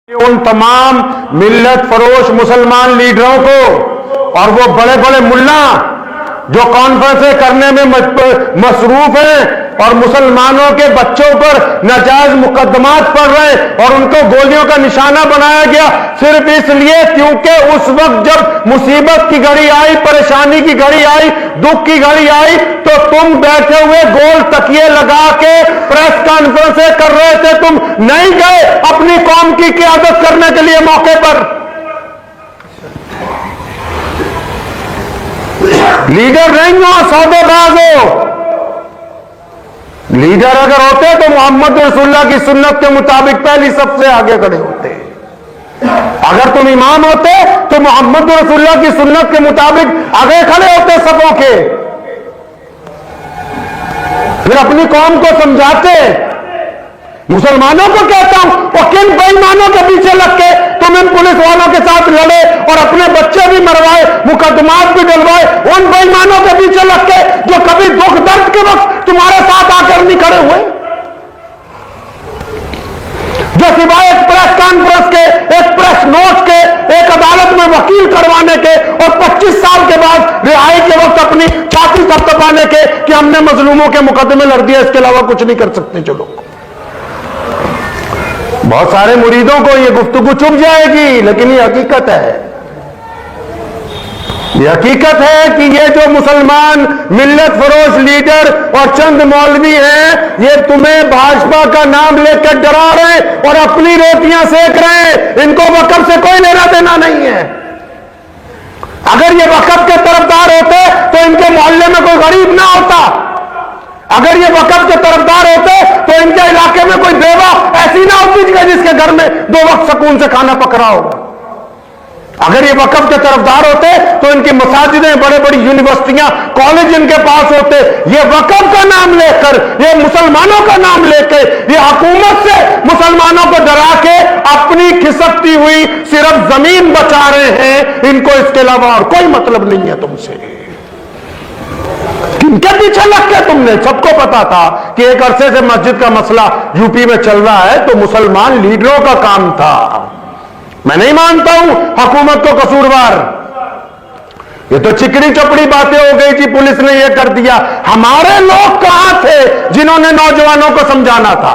उन तमाम मिल्लत फरोश मुसलमान लीडरों को और वो बड़े बड़े मुल्ला जो कॉन्फ्रेंसें करने में मसरूफ हैं और मुसलमानों के बच्चों पर नाजायज मुकदमात पड़ रहे और उनको गोलियों का निशाना बनाया गया सिर्फ इसलिए क्योंकि उस वक्त जब मुसीबत की घड़ी आई, परेशानी की घड़ी आई, दुख की घड़ी आई तो तुम बैठे हुए गोल तकिए लगा के प्रेस कॉन्फ्रेंसें कर रहे थे। तुम नहीं गए अपनी कौम की क़ियादत करने के लिए मौके पर। लीडर नहीं हो, सौदेबाज हो। लीडर अगर होते तो मोहम्मद रसूलुल्लाह की सुन्नत के मुताबिक पहली सबसे आगे खड़े होते। अगर तुम इमाम होते तो मोहम्मद रसूलुल्लाह की सुन्नत के मुताबिक आगे खड़े होते सफों के, फिर अपनी कौम को समझाते। मुसलमानों को कहता हूं और किन बेईमानों के पीछे लग के तुम इन पुलिस वालों के साथ लड़े और अपने बच्चे भी मरवाए, मुकदमात भी डलवाए, उन बेईमानों के पीछे लग के जो कभी दुख दर्द के वक्त तुम्हारे साथ आकर नहीं खड़े हुए, जो सिवाय एक प्रेस कॉन्फ्रेंस के, एक प्रेस नोट के, एक अदालत में वकील करवाने के और 25 साल के बाद रिहाई के वक्त अपनी छाती थपथपाने के कि हमने मजलूमों के मुकदमे लड़ दिए, इसके अलावा कुछ नहीं कर सकते। जो लोग, बहुत सारे मुरीदों को ये गुफ्तगू चुभ जाएगी, लेकिन ये हकीकत है। ये हकीकत है कि ये जो मुसलमान मिल्लत फरोश लीडर और चंद मौलवी हैं, ये तुम्हें भाजपा का नाम लेकर डरा रहे हैं और अपनी रोटियां सेक रहे हैं। इनको वक़्फ़ से कोई लेना देना नहीं है। अगर ये वक़्फ़ के तरफदार होते तो इनके मोहल्ले में कोई गरीब ना होता। अगर ये वक़्फ़ के तरफदार होते तो इनके इलाके में कोई बेवा ऐसी ना होती जिसके घर में 2 वक्त सुकून से खाना पक रहा हो। अगर ये वक़्फ़ के तरफदार होते तो इनकी मसाजिदें, बड़े बड़ी यूनिवर्सिटियां, कॉलेज इनके पास होते। ये वक़्फ़ का नाम लेकर, ये मुसलमानों का नाम लेकर, ये हुकूमत से मुसलमानों को डरा के अपनी खिसकती हुई सिर्फ जमीन बचा रहे हैं। इनको इसके अलावा और कोई मतलब नहीं है तुमसे। किनके पीछे लग के तुमने? सबको पता था कि एक अरसे से मस्जिद का मसला यूपी में चल रहा है तो मुसलमान लीडरों का काम था। मैं नहीं मानता हूं हुकूमत को कसूरवार। ये तो चिकनी चपड़ी बातें हो गई थी, पुलिस ने ये कर दिया। हमारे लोग कहां थे जिन्होंने नौजवानों को समझाना था?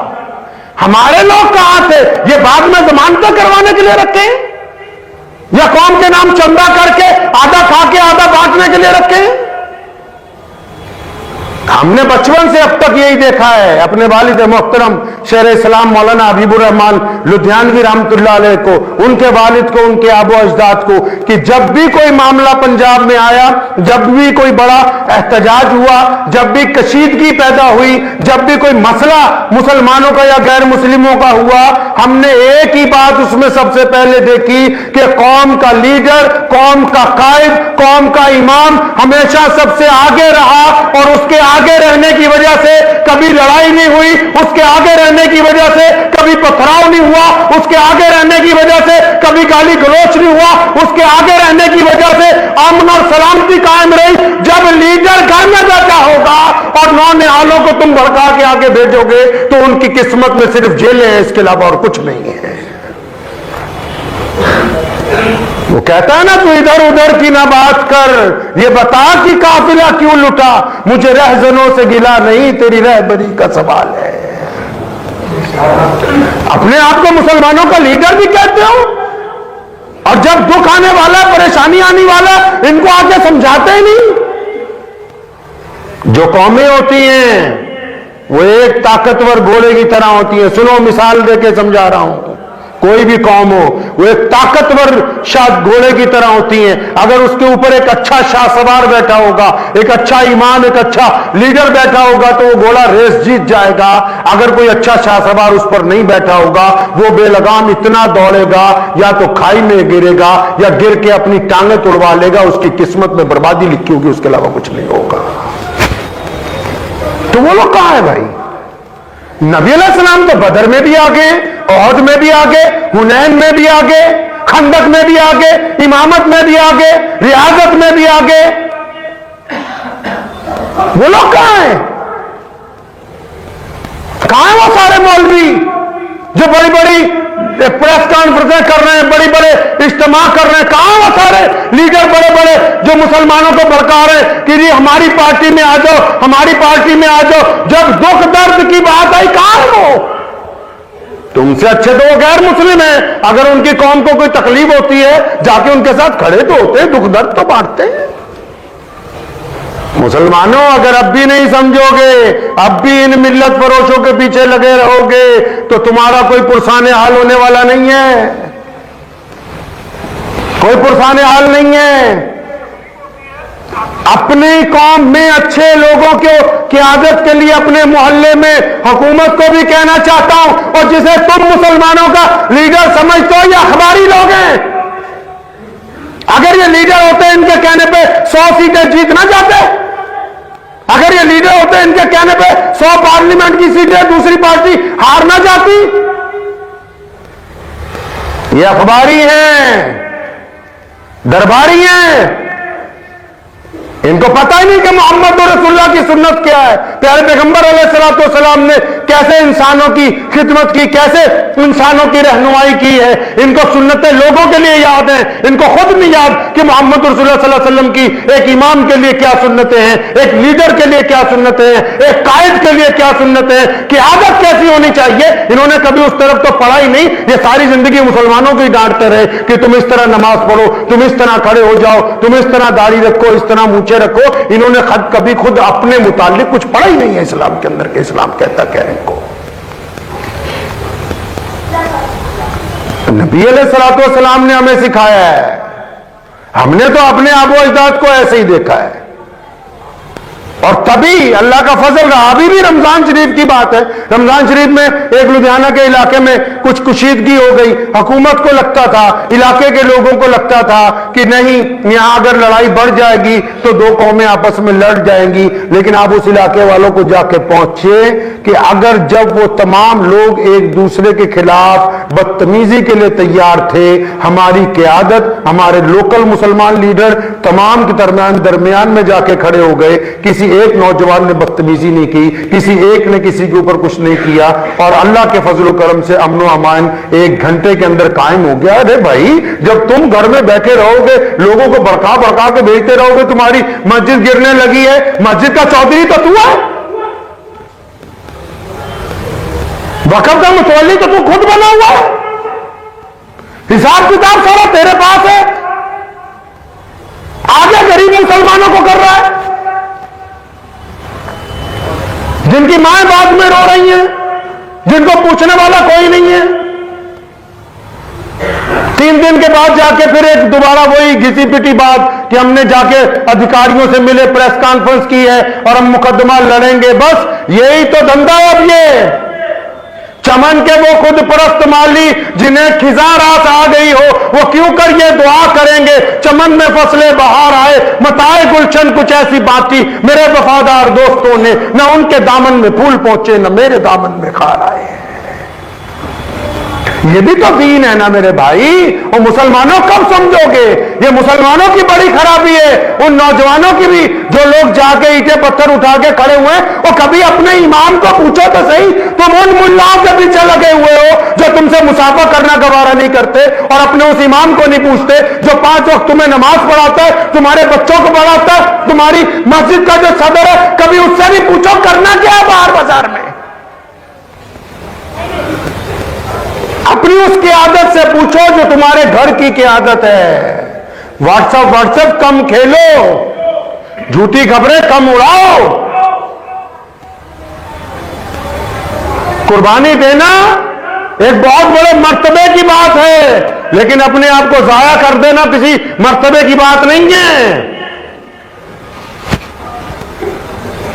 हमारे लोग कहां थे? ये बाद में जमानतें करवाने के लिए रखे या कौम के नाम चंदा करके आधा खा के आधा बांटने के लिए रखे? हमने बचपन से अब तक यही देखा है अपने वालिद मोहतरम शेर इस्लाम मौलाना हबीबुर रहमान लुधियानवी रहमतुल्लाह अलैह को, उनके वालिद को, उनके आबो अजदाद को, कि जब भी कोई मामला पंजाब में आया, जब भी कोई बड़ा एहतजाज हुआ, जब भी कशीदगी पैदा हुई, जब भी कोई मसला मुसलमानों का या गैर मुस्लिमों का हुआ, हमने एक ही बात उसमें सबसे पहले देखी कि कौम का लीडर, कौम का कायद, कौम का इमाम हमेशा सबसे आगे रहा और उसके आगे रहने की वजह से कभी लड़ाई नहीं हुई, उसके आगे रहने की वजह से कभी पथराव नहीं हुआ, उसके आगे रहने की वजह से कभी गाली गलौच नहीं हुआ, उसके आगे रहने की वजह से अमन और सलामती कायम रही। जब लीडर घर में बैठा होगा और नौनिहालों को तुम भड़का के आगे भेजोगे तो उनकी किस्मत में सिर्फ जेलें हैं, इसके अलावा और कुछ नहीं है। वो कहता है ना, तू इधर उधर की ना बात कर, ये बता कि काफिला क्यों लुटा, मुझे रहजनों से गिला नहीं, तेरी रहबरी का सवाल है। अपने आप को मुसलमानों का लीडर भी कहते हो और जब दुख आने वाला, परेशानी आने वाला, इनको आके समझाते ही नहीं। जो कौमें होती हैं वो एक ताकतवर घोड़े की तरह होती हैं। सुनो, मिसाल देके समझा रहा हूं। कोई भी कौम हो वो एक ताकतवर घोड़े की तरह होती हैं। अगर उसके ऊपर एक अच्छा शाहसवार बैठा होगा, एक अच्छा इमाम, एक अच्छा लीडर बैठा होगा तो वो घोड़ा रेस जीत जाएगा। अगर कोई अच्छा शाहसवार उस पर नहीं बैठा होगा, वो बेलगाम इतना दौड़ेगा, या तो खाई में गिरेगा या गिर के अपनी टांगें तोड़वा लेगा। उसकी किस्मत में बर्बादी लिखी होगी, उसके अलावा कुछ नहीं होगा। तो वो लोग कहां है भाई? नबी अलैहिस्सलाम तो बदर में भी आगे, ओहद में भी आगे, हुनैन में भी आगे, खंदक में भी आगे, इमामत में भी आगे, रियाजत में भी आगे। वो लोग कहां हैं? कहां है वो सारे मौलवी जो बड़ी बड़ी प्रेस कॉन्फ्रेंस कर रहे हैं, बड़ी बड़े इज्तिमा कर रहे हैं। कहां वो सारे लीडर बड़े बड़े जो मुसलमानों को भड़का रहे हैं कि जी हमारी पार्टी में आ जाओ, हमारी पार्टी में आ जाओ। जब दुख दर्द की बात आई, कहां है वो? तुमसे अच्छे तो वो गैर मुस्लिम है। अगर उनकी कौम को कोई तकलीफ होती है, जाके उनके साथ खड़े तो होते हैं, दुख दर्द तो बांटते हैं। मुसलमानों, अगर अब भी नहीं समझोगे, अब भी इन मिल्लत फरोशों के पीछे लगे रहोगे, तो तुम्हारा कोई पुरसाने हाल होने वाला नहीं है। कोई पुरसाने हाल नहीं है। अपनी कौम में अच्छे लोगों के क़यादत के लिए अपने मोहल्ले में हुकूमत को भी कहना चाहता हूं, और जिसे तुम मुसलमानों का लीडर समझते हो, ये अखबारी लोग हैं। अगर ये लीडर होते इनके कहने पे 100 सीटें जीत ना जाते, अगर ये लीडर होते इनके कहने पे 100 पार्लियामेंट की सीटें दूसरी पार्टी हार ना जाती। ये अखबारी हैं, दरबारी हैं। इनको पता ही नहीं कि मोहम्मद रसूलुल्लाह की सुन्नत क्या है। प्यारे पैगंबर अलैहिस्सलाम ने कैसे इंसानों की खिदमत की, कैसे इंसानों की रहनुमाई की है। इनको सुन्नतें लोगों के लिए याद हैं, इनको खुद नहीं याद कि मोहम्मद रसूलुल्लाह सल्लल्लाहु अलैहि वसल्लम की एक इमाम के लिए क्या सुन्नतें हैं, एक लीडर के लिए क्या सुन्नतें हैं, एक कायद के लिए क्या सुन्नतें हैं, कि आदत कैसी होनी चाहिए। इन्होंने कभी उस तरफ तो पढ़ा ही नहीं। ये सारी जिंदगी मुसलमानों को ही डांटते रहे कि तुम इस तरह नमाज पढ़ो, तुम इस तरह खड़े हो जाओ, तुम इस तरह दाढ़ी रखो, इस तरह मूंछें रखो। इन्होंने कभी खुद अपने मुतालिक कुछ पढ़ा ही नहीं है इस्लाम के अंदर के इस्लाम कहता क्या है इनको। नबी अलैहिस्सलाम ने हमें सिखाया है, हमने तो अपने आबो अजदाद को ऐसे ही देखा है, और तभी अल्लाह का फजल रहा। अभी भी रमजान शरीफ की बात है। रमजान शरीफ में एक लुधियाना के इलाके में कुछ कुशीदगी हो गई। हुकूमत को लगता था, इलाके के लोगों को लगता था कि नहीं, यहां अगर लड़ाई बढ़ जाएगी तो दो कौमें आपस में लड़ जाएंगी। लेकिन आप उस इलाके वालों को जाके पहुंचे कि अगर जब वो तमाम लोग एक दूसरे के खिलाफ बदतमीजी के लिए तैयार थे, हमारी क़यादत, हमारे लोकल मुसलमान लीडर तमाम के दरमियान में जाके खड़े हो गए। किसी एक नौजवान ने बदतमीजी नहीं की, किसी एक ने किसी के ऊपर कुछ नहीं किया, और अल्लाह के फजल करम से अमन अमान 1 घंटे के अंदर कायम हो गया। अरे भाई, जब तुम घर में बैठे रहोगे, लोगों को भड़का भड़का के भेजते रहोगे, तुम्हारी मस्जिद गिरने लगी है, मस्जिद का चौधरी तो तू है, वक़्फ़ का मुतवल्ली तो तू खुद बना हुआ है, हिसाब किताब सारा तेरे पास है, आगे गरीब मुसलमानों को कर रहा है, जिनकी माएं बाद में रो रही हैं, जिनको पूछने वाला कोई नहीं है। 3 दिन के बाद जाके फिर एक दोबारा वही घिसी पिटी बात कि हमने जाके अधिकारियों से मिले, प्रेस कॉन्फ्रेंस की है और हम मुकदमा लड़ेंगे। बस यही तो धंधा है अब ये। चमन के वो खुद परस्त माली जिन्हें खिजा रात आ गई हो, वो क्यों कर ये दुआ करेंगे, चमन में फसले बहार आए, मताए गुलशन कुछ ऐसी बाती मेरे वफादार दोस्तों ने, न उनके दामन में फूल पहुंचे न मेरे दामन में खार आए। ये भी तो दीन है ना मेरे भाई। और मुसलमानों कब समझोगे? ये मुसलमानों की बड़ी खराबी है, उन नौजवानों की भी जो लोग जाके ईंटें पत्थर उठा के खड़े हुए हैं। और कभी अपने इमाम को पूछो तो सही, तुम उन मुल्लाओं के पीछे लगे हुए हो जो तुमसे मुसाफा करना गवारा नहीं करते, और अपने उस इमाम को नहीं पूछते जो 5 वक्त तुम्हें नमाज पढ़ाता है, तुम्हारे बच्चों को पढ़ाता है, तुम्हारी मस्जिद का जो सदर है, कभी उससे भी पूछो करना क्या है बाहर बाजार में। अपनी उस क़यादत से पूछो जो तुम्हारे घर की क़यादत है। व्हाट्सएप कम खेलो, झूठी खबरें कम उड़ाओ। कुर्बानी देना एक बहुत बड़े मर्तबे की बात है, लेकिन अपने आप को जाया कर देना किसी मर्तबे की बात नहीं है।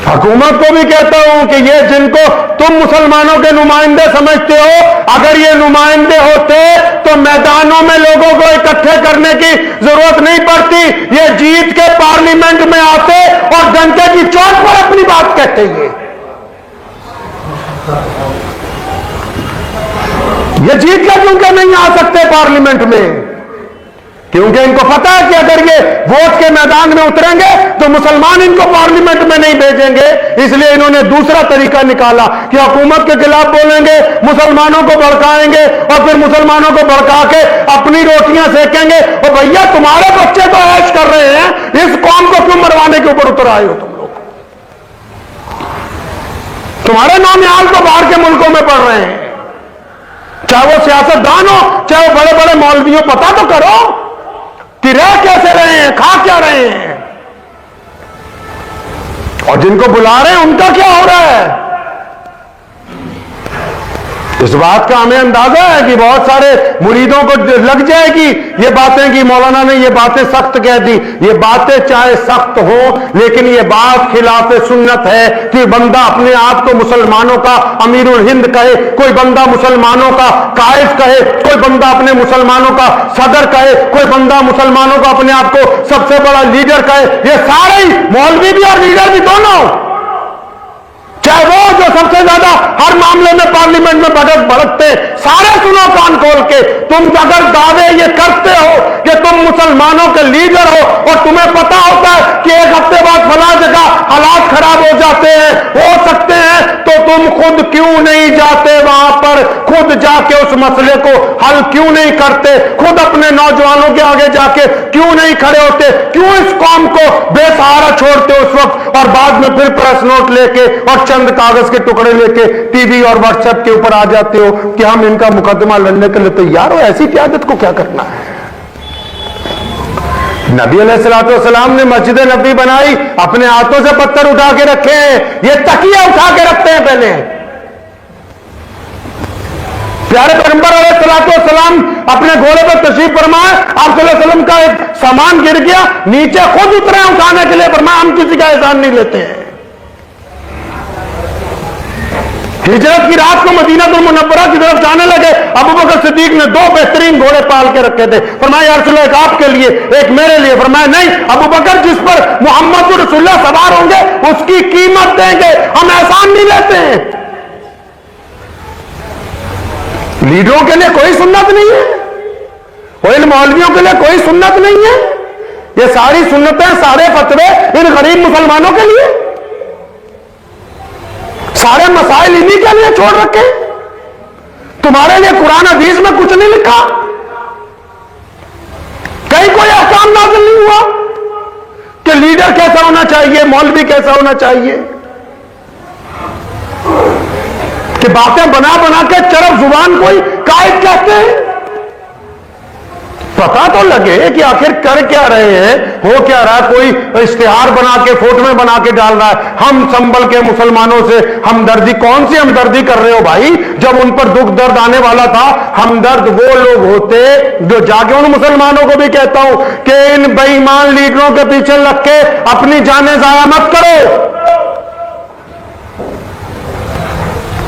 हुकूमत को भी कहता हूं कि ये जिनको तुम मुसलमानों के नुमाइंदे समझते हो, अगर ये नुमाइंदे होते तो मैदानों में लोगों को इकट्ठे करने की जरूरत नहीं पड़ती। ये जीत के पार्लियामेंट में आते और डंके की चोट पर अपनी बात कहते ये जीत के क्योंकि नहीं आ सकते पार्लियामेंट में? क्योंकि इनको पता है कि अगर ये वोट के मैदान में उतरेंगे तो मुसलमान इनको पार्लियामेंट में नहीं भेजेंगे। इसलिए इन्होंने दूसरा तरीका निकाला कि हुकूमत के खिलाफ बोलेंगे, मुसलमानों को भड़काएंगे और फिर मुसलमानों को भड़का के अपनी रोटियां सेकेंगे। और भैया तुम्हारे बच्चे तो ऐश कर रहे हैं, इस कौम को क्यों मरवाने के ऊपर उतर आए हो तुम लोग? तुम्हारे नौनिहाल तो बाहर के मुल्कों में पढ़ रहे हैं, चाहे वो सियासतदान हो चाहे वो बड़े बड़े मौलवी हो। पता तो करो कि रह कैसे रहे हैं, खा क्या रहे हैं, और जिनको बुला रहे हैं उनका क्या हो रहा है। इस बात का हमें अंदाजा है कि बहुत सारे मुरीदों को लग जाएगी ये बातें कि मौलाना ने ये बातें सख्त कह दी। ये बातें चाहे सख्त हो, लेकिन ये बात खिलाफ सुन्नत है कि बंदा अपने आप को मुसलमानों का अमीरुल हिंद कहे, कोई बंदा मुसलमानों का कायद कहे, कोई बंदा अपने मुसलमानों का सदर कहे, कोई बंदा मुसलमानों का अपने आप को सबसे बड़ा लीडर कहे। ये सारे ही मौलवी भी और लीडर भी दोनों, चाहे वो जो सबसे ज्यादा हर मामले में पार्लियामेंट में भड़कते, सारे सुनो कान खोल के। तुम अगर दावे ये करते हो कि तुम मुसलमानों के लीडर हो और तुम्हें पता होता है कि एक हफ्ते बाद फला जगह हालात खराब हो जाते हैं, हो सकते हैं, तो तुम खुद क्यों नहीं जाते वहां पर, खुद जाके उस मसले को हल क्यों नहीं करते, खुद अपने नौजवानों के आगे जाके क्यों नहीं खड़े होते, क्यों इस कौम को बेसहारा छोड़ते उस वक्त, और बाद में फिर प्रेस नोट लेके और चंद कागज के टुकड़े लेके टीवी और व्हाट्सएप के ऊपर आ जाते हो कि हम इनका मुकदमा लड़ने के लिए तैयार हो। ऐसी क्यादत को क्या करना है? नबी अलैहिस्सलाम ने मस्जिद नबी बनाई, अपने हाथों से पत्थर उठा के रखे हैं, ये तकिया उठा के रखते हैं पहले। प्यारे पैगंबर अलैहिस्सलाम अपने घोड़े पर तशरीफ फरमाए, आप सल्लल्लाहु अलैहि वसल्लम का एक सामान गिर गया, नीचे खुद उतरे उठाने के लिए, फरमाया हम किसी का एहसान नहीं लेते हैं। हिजरत की रात को मदीना मुनव्वरा की तरफ जाने लगे, अबू बकर सिद्दीक ने 2 बेहतरीन घोड़े पाल के रखे थे। फरमाया या रसूलल्लाह, एक आपके लिए एक मेरे लिए। फरमाया नहीं अबू बकर, जिस पर मोहम्मद रसूलुल्लाह सवार होंगे उसकी कीमत देंगे, हम एहसान नहीं लेते हैं। लीडरों के लिए कोई सुन्नत नहीं है, और इन मौलवियों के लिए कोई सुन्नत नहीं है। ये सारी सुन्नतें, सारे फतवे इन गरीब मुसलमानों के लिए, सारे मसाइल इन्हीं के लिए छोड़ रखे। तुम्हारे लिए कुरान हदीस में कुछ नहीं लिखा, कहीं कोई अहकाम नाज़िल नहीं हुआ कि लीडर कैसा होना चाहिए, मौलवी कैसा होना चाहिए, कि बातें बना बना के चरब जुबान कोई कायद कहते हैं। पता तो लगे कि आखिर कर क्या रहे हैं, हो क्या रहा है। कोई इश्तिहार बना के फोटो में बना के डाल रहा है, हम संभल के मुसलमानों से हमदर्दी। कौन सी हमदर्दी कर रहे हो भाई? जब उन पर दुख दर्द आने वाला था, हमदर्द वो लोग होते जो जाके उन मुसलमानों को भी कहता हूं कि इन बेईमान लीडरों के पीछे लग के अपनी जानें जाया मत करो।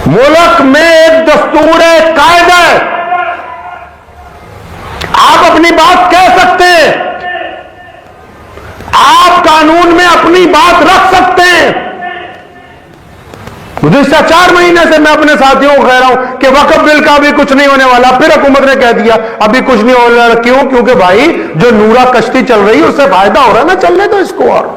मुल्क में एक दस्तूर है, कायदा है, आप अपनी बात कह सकते हैं, आप कानून में अपनी बात रख सकते हैं। गुज़िश्ता 4 महीने से मैं अपने साथियों को कह रहा हूं कि वक्फ बिल का भी कुछ नहीं होने वाला, फिर हुकूमत ने कह दिया अभी कुछ नहीं होने वाला। क्यों? क्योंकि भाई जो नूरा कश्ती चल रही है उससे फायदा हो रहा है ना, चलने दो इसको। और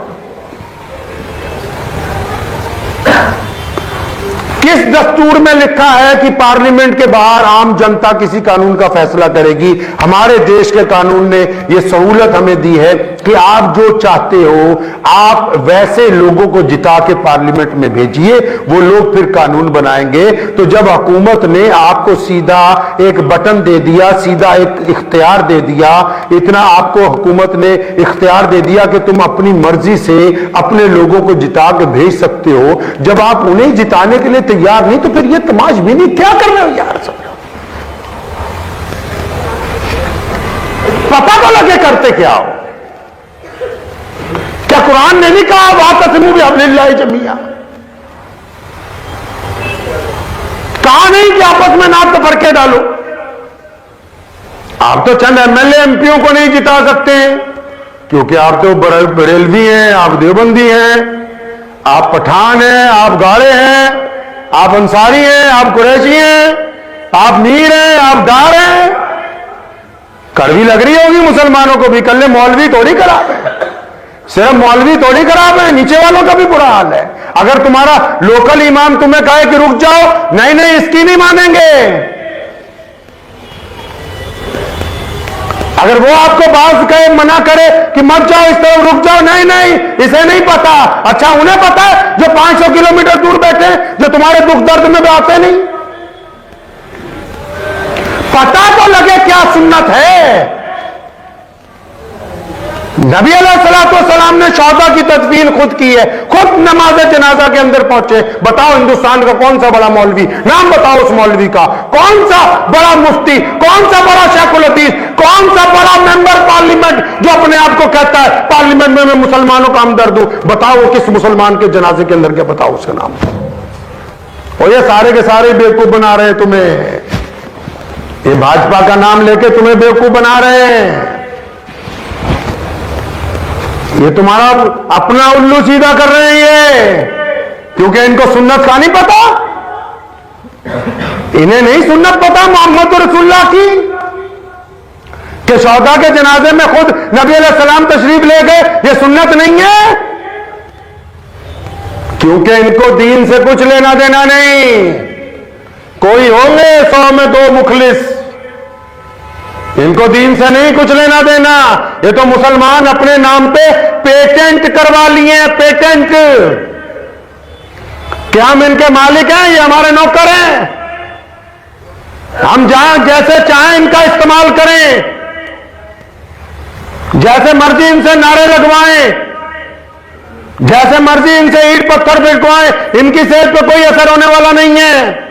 किस दस्तूर में लिखा है कि पार्लियामेंट के बाहर आम जनता किसी कानून का फैसला करेगी? हमारे देश के कानून ने यह सहूलत हमें दी है कि आप जो चाहते हो आप वैसे लोगों को जिता के पार्लियामेंट में भेजिए, वो लोग फिर कानून बनाएंगे। तो जब हुकूमत ने आपको सीधा एक बटन दे दिया, सीधा एक इख्तियार दे दिया, इतना आपको हुकूमत ने इख्तियार दे दिया कि तुम अपनी मर्जी से अपने लोगों को जिता के भेज सकते हो, जब आप उन्हें जिताने के लिए तैयार नहीं, तो फिर ये तमाशबीनी क्या कर रहे हो यार? सब पता तो लगे करते क्या हो। क्या कुरान ने नहीं कहा वातसिमू बिहब्लिल्लाहि जमीआ? कहा नहीं कि आपस में नाक तो फरके डालो। आप तो चंद एमएलए एमपीओ को नहीं जिता सकते क्योंकि आप तो बरेलवी हैं, आप देवबंदी हैं, आप पठान हैं, आप गाड़े हैं, आप अंसारी हैं, आप कुरैशी हैं, आप मीर हैं, आप डार हैं। कड़वी लग रही होगी मुसलमानों को भी, कल मौलवी थोड़ी खराब है, सिर्फ मौलवी थोड़ी खराब है, नीचे वालों का भी बुरा हाल है। अगर तुम्हारा लोकल इमाम तुम्हें कहे कि रुक जाओ, नहीं नहीं इसकी नहीं मानेंगे। अगर वो आपको बात कहे, मना करे कि मत जाओ इस तरफ, रुक जाओ, नहीं नहीं इसे नहीं पता। अच्छा उन्हें पता है जो 500 किलोमीटर दूर बैठे, जो तुम्हारे दुख दर्द में आते नहीं। पता तो लगे क्या सुन्नत है। नबी अलैहिस्सलाम ने शौदा की तदफीन खुद की है, खुद नमाज जनाजा के अंदर पहुंचे। बताओ हिंदुस्तान का कौन सा बड़ा मौलवी, नाम बताओ उस मौलवी का, कौन सा बड़ा मुफ्ती, कौन सा बड़ा शेखुल हदीस, कौन सा बड़ा मेंबर पार्लियामेंट जो अपने आप को कहता है पार्लियामेंट में मैं मुसलमानों का हमदर्द हूं। बताओ वो किस मुसलमान के जनाजे के अंदर क्या, बताओ उसका नाम। और ये सारे के सारे बेवकूफ बना रहे हैं तुम्हें, ये भाजपा का नाम लेके तुम्हें बेवकूफ बना रहे हैं। ये तुम्हारा अपना उल्लू सीधा कर रहे हैं ये, क्योंकि इनको सुन्नत का नहीं पता, इन्हें नहीं सुन्नत पता मोहम्मद रसूलुल्लाह की, कि शौदा के जनाजे में खुद नबी अलैहिस्सलाम तशरीफ ले गए, ये सुन्नत नहीं है। क्योंकि इनको दीन से कुछ लेना देना नहीं। कोई होंगे 100 में 2 मुखलिस, इनको दीन से नहीं कुछ लेना देना। ये तो मुसलमान अपने नाम पे पेटेंट करवा लिए हैं, पेटेंट। क्या हम इनके मालिक हैं, ये हमारे नौकर हैं। हम जहां जैसे चाहें इनका इस्तेमाल करें, जैसे मर्जी इनसे नारे लगवाएं, जैसे मर्जी इनसे ईंट पत्थर भिड़कवाएं, इनकी सेहत पे कोई असर होने वाला नहीं है।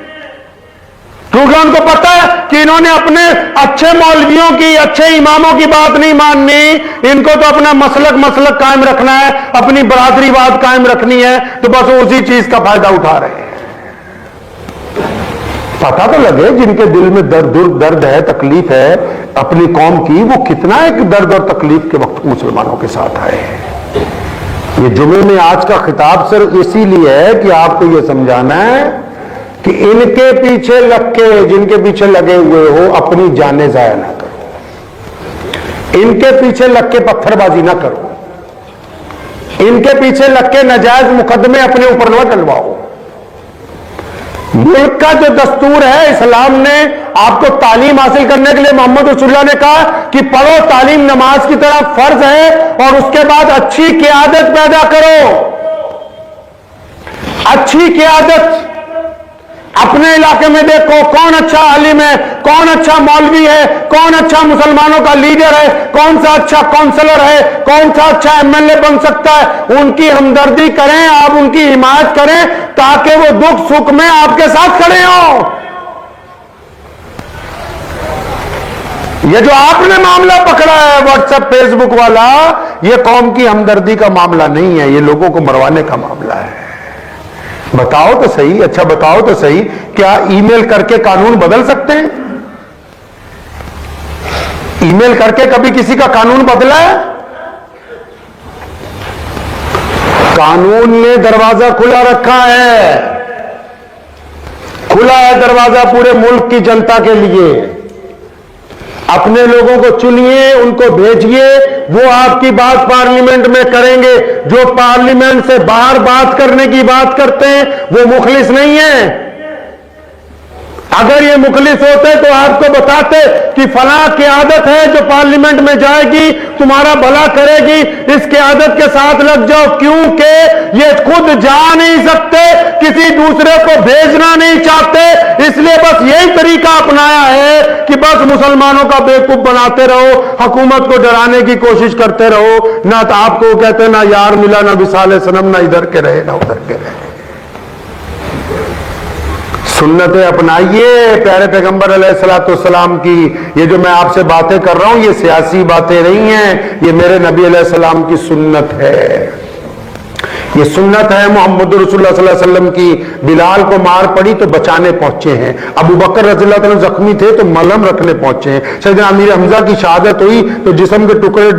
क्योंकि उनको पता है कि इन्होंने अपने अच्छे मौलवियों की, अच्छे इमामों की बात नहीं माननी, इनको तो अपना मसलक कायम रखना है, अपनी बरादरीवाद कायम रखनी है, तो बस उसी चीज का फायदा उठा रहे हैं। पता तो लगे जिनके दिल में दर्द है, तकलीफ है अपनी कौम की, वो कितना एक दर्द और तकलीफ के वक्त मुसलमानों के साथ आए हैं। ये जुमे में आज का खिताब सिर्फ इसीलिए है कि आपको ये समझाना है कि इनके पीछे लग के, जिनके पीछे लगे हुए हो, अपनी जानें जाया ना करो, इनके पीछे लग के पत्थरबाजी ना करो, इनके पीछे लग के नाजायज मुकदमे अपने ऊपर न डलवाओ। मुल्क का जो दस्तूर है, इस्लाम ने आपको तालीम हासिल करने के लिए मोहम्मद रसूलुल्लाह ने कहा कि पढ़ो, तालीम नमाज की तरह फर्ज है, और उसके बाद अच्छी क़ियादत पैदा करो। अच्छी क़ियादत अपने इलाके में देखो, कौन अच्छा आलिम है, कौन अच्छा मौलवी है, कौन अच्छा मुसलमानों का लीडर है, कौन सा अच्छा काउंसलर है, कौन सा अच्छा एमएलए बन सकता है, उनकी हमदर्दी करें, आप उनकी हिमायत करें, ताकि वो दुख सुख में आपके साथ खड़े हों। ये जो आपने मामला पकड़ा है व्हाट्सएप फेसबुक वाला, ये कौम की हमदर्दी का मामला नहीं है, ये लोगों को मरवाने का मामला है। बताओ तो सही, अच्छा बताओ तो सही, क्या ईमेल करके कानून बदल सकते हैं? ईमेल करके कभी किसी का कानून बदला है? कानून ने दरवाजा खुला रखा है, खुला है दरवाजा पूरे मुल्क की जनता के लिए। अपने लोगों को चुनिए, उनको भेजिए, वो आपकी बात पार्लियामेंट में करेंगे। जो पार्लियामेंट से बाहर बात करने की बात करते हैं, वो मुखलिस नहीं है। अगर ये मुखलिस होते तो आपको बताते कि फलां क़ियादत है जो पार्लियामेंट में जाएगी, तुम्हारा भला करेगी, इस क़ियादत के साथ लग जाओ। क्योंकि ये खुद जा नहीं सकते, किसी दूसरे को भेजना नहीं चाहते, इसलिए बस यही तरीका अपनाया है कि बस मुसलमानों का बेवकूफ बनाते रहो, हुकूमत को डराने की कोशिश करते रहो। ना तो आपको कहते ना यार मिला, ना विसाले सनम, ना इधर के रहे ना उधर के रहे। सुन्नतें अपनाइए प्यारे पैगंबर अलैहिस्सलाम की। ये जो मैं आपसे बातें कर रहा हूं, ये सियासी बातें नहीं हैं, ये मेरे नबी अलैहिस्सलाम की सुन्नत है। ये सुन्नत है मोहम्मद रसूलुल्लाह सल्लल्लाहु अलैहि वसल्लम की। बिलाल को मार पड़ी तो बचाने पहुंचे हैं। अबू बकर रज़ियल्लाहु अन्हु जख्मी थे तो मलहम रखने पहुंचे हैं। सैयदना अमीर हमजा की शहादत हुई तो जिस्म के टुकड़े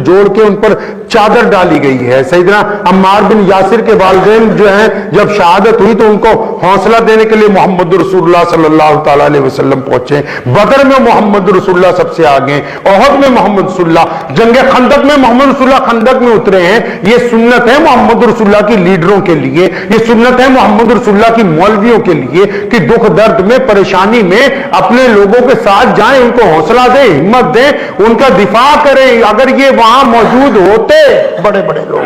जोड़ के उन पर चादर डाली गई है। सैयदना अम्मार बिन यासिर के वालिदैन जो हैं जब शहादत हुई तो उनको हौसला देने के लिए मोहम्मद रसूलुल्लाह सल्लल्लाहु ताला अलैहि वसल्लम पहुंचे। बदर में मोहम्मद रसूलुल्लाह सबसे आगे, ओहद में मोहम्मद रसूलुल्लाह, जंगे खंदक में मोहम्मद रसूलुल्लाह खंदक में उतरे हैं। ये सुन्नत है मोहम्मद रसूलुल्लाह की लीडरों के लिए, ये सुन्नत है मोहम्मद रसूलुल्लाह की मौलवियों के लिए कि दुख दर्द में परेशानी में अपने लोगों के साथ जाएं, उनको हौसला दें, हिम्मत दें, उनका दिफा करें। अगर ये वहां मौजूद होते बड़े बड़े लोग,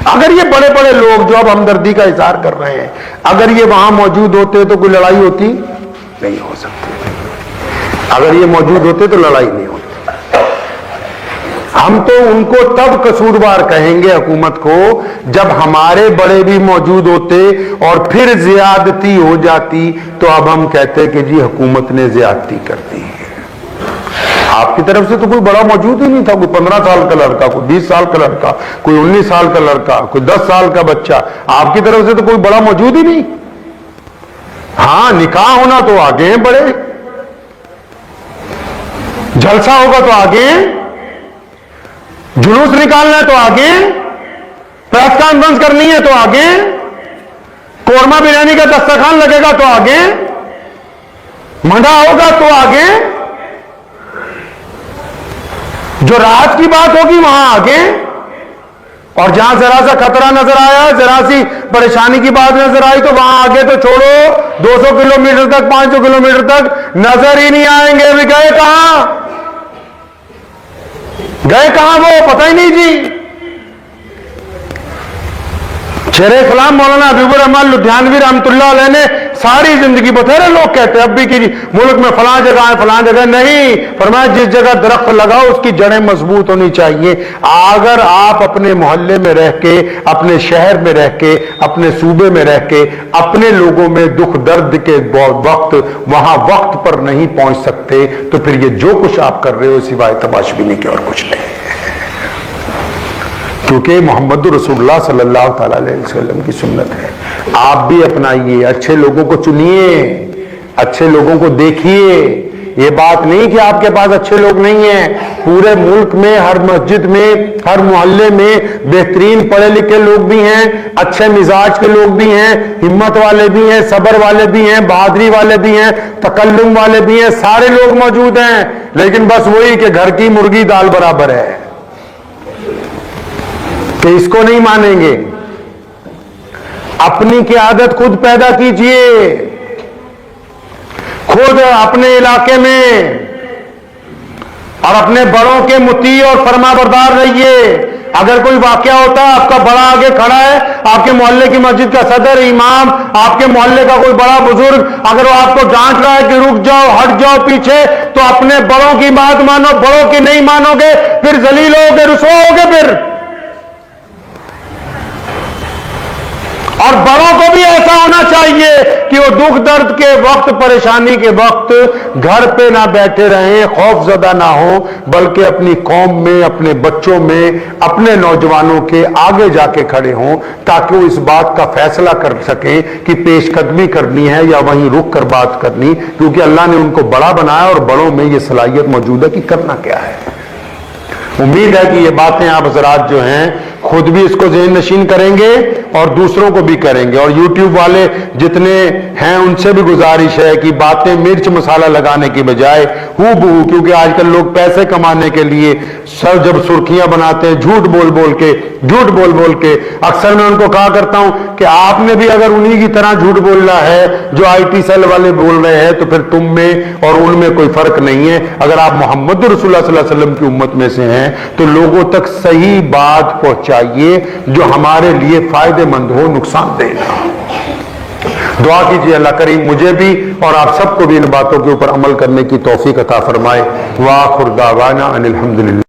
अगर ये बड़े बड़े लोग जो अब हमदर्दी का इजहार कर रहे हैं, अगर ये वहां मौजूद होते तो कोई लड़ाई होती नहीं हो सकती। अगर ये मौजूद होते तो लड़ाई नहीं होती। हम तो उनको तब कसूरवार कहेंगे हुकूमत को जब हमारे बड़े भी मौजूद होते और फिर ज्यादती हो जाती तो अब हम कहते कि जी हुकूमत ने ज्यादती कर दी है। आपकी तरफ से तो कोई बड़ा मौजूद ही नहीं था। कोई 15 साल का लड़का, कोई 20 साल का लड़का, कोई 19 साल का लड़का, कोई 10 साल का बच्चा, आपकी तरफ से तो कोई बड़ा मौजूद ही नहीं। हाँ, निकाह होना तो आगे हैं बड़े, जलसा होगा तो आगे हैं, जुलूस निकालना है तो आगे, प्रेस कॉन्फ्रेंस करनी है तो आगे, कोरमा बिरयानी का दस्तरखान लगेगा तो आगे, मंडा होगा तो आगे, जो रात की बात होगी वहां आगे, और जहां जरा सा खतरा नजर आया, जरा सी परेशानी की बात नजर आई तो वहां आगे तो छोड़ो 200 किलोमीटर तक, 500 किलोमीटर तक नजर ही नहीं आएंगे। अभी गए कहां, गए कहां वो पता ही नहीं जी। शेरे इस्लाम मौलाना हबीबुर रहमान लुधियानवी रहमतुल्लाह अलैह ने सारी जिंदगी, बथेरे लोग कहते हैं अब भी कि मुल्क में फलां जगह है, फलां जगह नहीं, फरमाया जिस जगह दरख्त लगाओ उसकी जड़ें मजबूत होनी चाहिए। अगर आप अपने मोहल्ले में रह के, अपने शहर में रह के, अपने सूबे में रह के, अपने लोगों में दुख दर्द के वक्त वहां वक्त पर नहीं पहुंच सकते तो फिर ये जो कुछ आप कर रहे हो सिवाय तमाशबीनी के और कुछ नहीं। क्योंकि मोहम्मद रसूलुल्लाह सल्लल्लाहु ताला अलैहि वसल्लम की सुन्नत है। आप भी अपनाइए, अच्छे लोगों को चुनिए, अच्छे लोगों को देखिए। ये बात नहीं कि आपके पास अच्छे लोग नहीं हैं। पूरे मुल्क में हर मस्जिद में, हर मोहल्ले में बेहतरीन पढ़े लिखे लोग भी हैं, अच्छे मिजाज के लोग भी हैं, हिम्मत वाले भी हैं, सब्र वाले भी हैं, बहादुरी वाले भी हैं, तकल्लुम वाले भी हैं, सारे लोग मौजूद हैं। लेकिन बस वही कि घर की मुर्गी दाल बराबर है कि इसको नहीं मानेंगे। अपनी की आदत खुद पैदा कीजिए, खुद अपने इलाके में, और अपने बड़ों के मुती और फरमाबरदार रहिए। अगर कोई वाकया होता है, आपका बड़ा आगे खड़ा है, आपके मोहल्ले की मस्जिद का सदर, इमाम, आपके मोहल्ले का कोई बड़ा बुजुर्ग, अगर वो आपको डांट रहा है कि रुक जाओ, हट जाओ पीछे, तो अपने बड़ों की बात मानो। बड़ों की नहीं मानोगे फिर जलील होगे, रुसवा होगे फिर। और बड़ों को भी ऐसा होना चाहिए कि वो दुख दर्द के वक्त, परेशानी के वक्त घर पे ना बैठे रहें, खौफजदा ना हो, बल्कि अपनी कौम में, अपने बच्चों में, अपने नौजवानों के आगे जाके खड़े हों, ताकि वो इस बात का फैसला कर सकें कि पेशकदमी करनी है या वहीं रुक कर बात करनी। क्योंकि अल्लाह ने उनको बड़ा बनाया और बड़ों में ये सलाहियत मौजूद है कि करना क्या है। उम्मीद है कि ये बातें आप हज़रात जो हैं खुद भी इसको ज़हन नशीन करेंगे और दूसरों को भी करेंगे। और YouTube वाले जितने हैं उनसे भी गुजारिश है कि बातें मिर्च मसाला लगाने की बजाय हूबहू, क्योंकि आजकल लोग पैसे कमाने के लिए सर जब सुर्खियां बनाते हैं झूठ बोल बोल के, अक्सर मैं उनको कहा करता हूं कि आपने भी अगर उन्हीं की तरह झूठ बोलना है जो IT सेल वाले बोल रहे हैं तो फिर तुम में और उनमें कोई फर्क नहीं है। अगर आप मोहम्मद रसूलुल्लाह सल्लल्लाहु अलैहि वसल्लम की उम्मत में से हैं तो लोगों तक सही बात पहुंचाइए जो हमारे लिए फायदेमंद हो, नुकसानदेह ना हो। दुआ कीजिए अल्लाह करीम मुझे भी और आप सबको भी इन बातों के ऊपर अमल करने की तौफीक अता फरमाए। व आखिर दावाना अनिल हम्दुलिल्लाह।